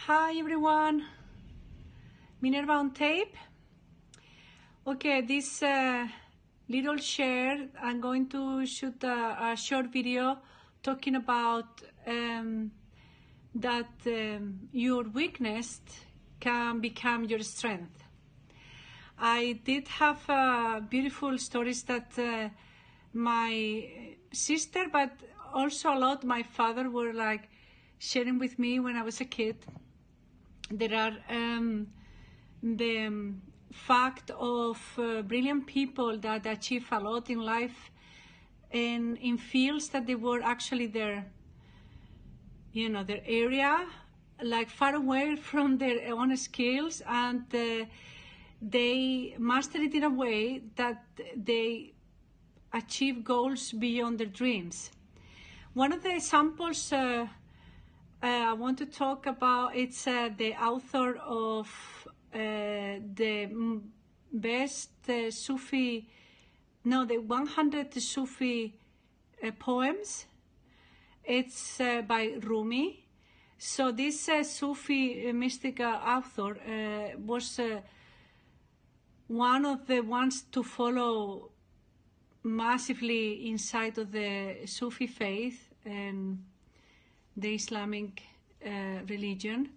Hi everyone, Minerva on tape. Okay, this little share, I'm going to shoot a short video talking about that your weakness can become your strength. I did have beautiful stories that my sister, but also a lot my father were like sharing with me when I was a kid. There are the fact of brilliant people that achieve a lot in life and in fields that they were actually their area, like far away from their own skills, and they master it in a way that they achieve goals beyond their dreams. One of the examples I want to talk about, it's the author of the best Sufi, no, the 100 Sufi poems. It's by Rumi. So this Sufi mystic author was one of the ones to follow massively inside of the Sufi faith and the Islamic religion,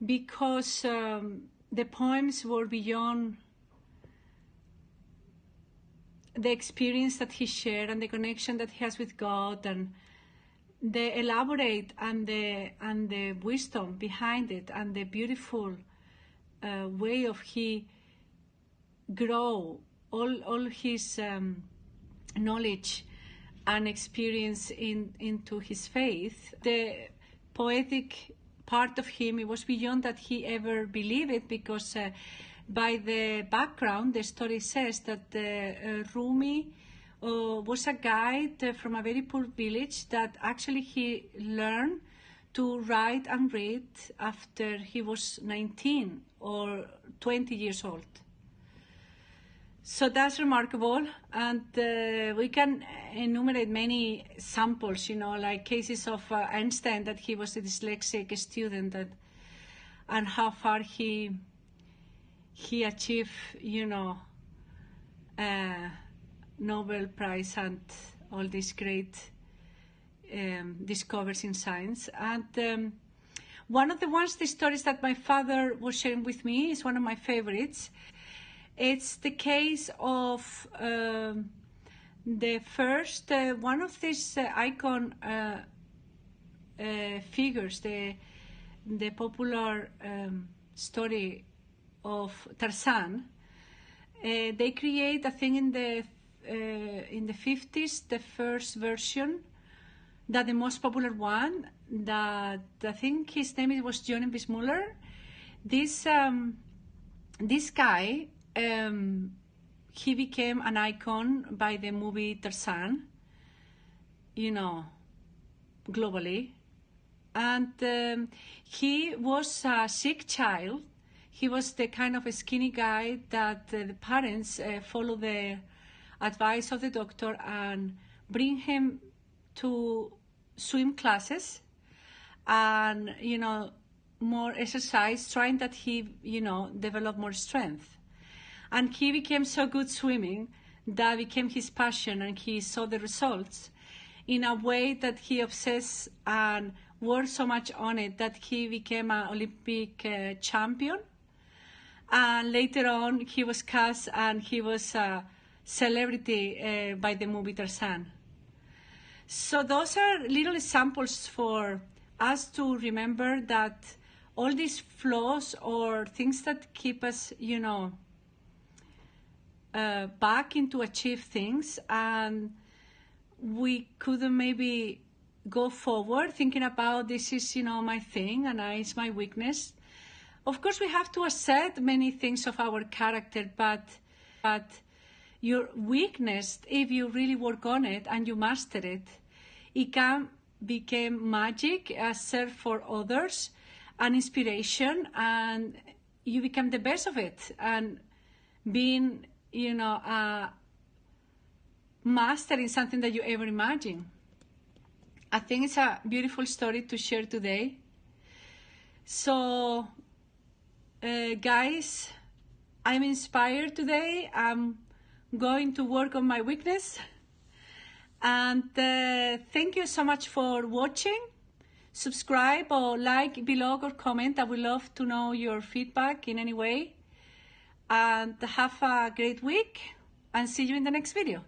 because the poems were beyond the experience that he shared and the connection that he has with God, and the elaborate and the wisdom behind it, and the beautiful way of he grow all his knowledge and experience into his faith. The poetic part of him, it was beyond that he ever believed it, because by the background, the story says that Rumi was a guy from a very poor village that actually he learned to write and read after he was 19 or 20 years old. So that's remarkable, and we can enumerate many samples, like cases of Einstein, that he was a dyslexic student, and how far he achieved, Nobel Prize and all these great discoveries in science. And one of the stories that my father was sharing with me is one of my favorites. It's the case of the first, one of these icon figures, the popular story of Tarzan. They create, I think, in the 50s, the first version, that the most popular one, that I think his name was Johnny Weissmuller. This guy, he became an icon by the movie Tarzan, globally. And he was a sick child. He was the kind of a skinny guy that the parents follow the advice of the doctor and bring him to swim classes and, more exercise, trying that he, develop more strength. And he became so good swimming that became his passion, and he saw the results in a way that he obsessed and worked so much on it that he became an Olympic champion. And later on, he was cast and he was a celebrity by the movie Tarzan. So those are little examples for us to remember that all these flaws or things that keep us, back into achieve things, and we couldn't maybe go forward thinking about this is, my thing and it's my weakness. Of course, we have to accept many things of our character, but your weakness, if you really work on it and you master it, it can become magic, serve for others, an inspiration, and you become the best of it, and being, mastering something that you ever imagined. I think it's a beautiful story to share today. So, guys, I'm inspired today. I'm going to work on my weakness. And thank you so much for watching. Subscribe or like below or comment. I would love to know your feedback in any way. And have a great week, and see you in the next video.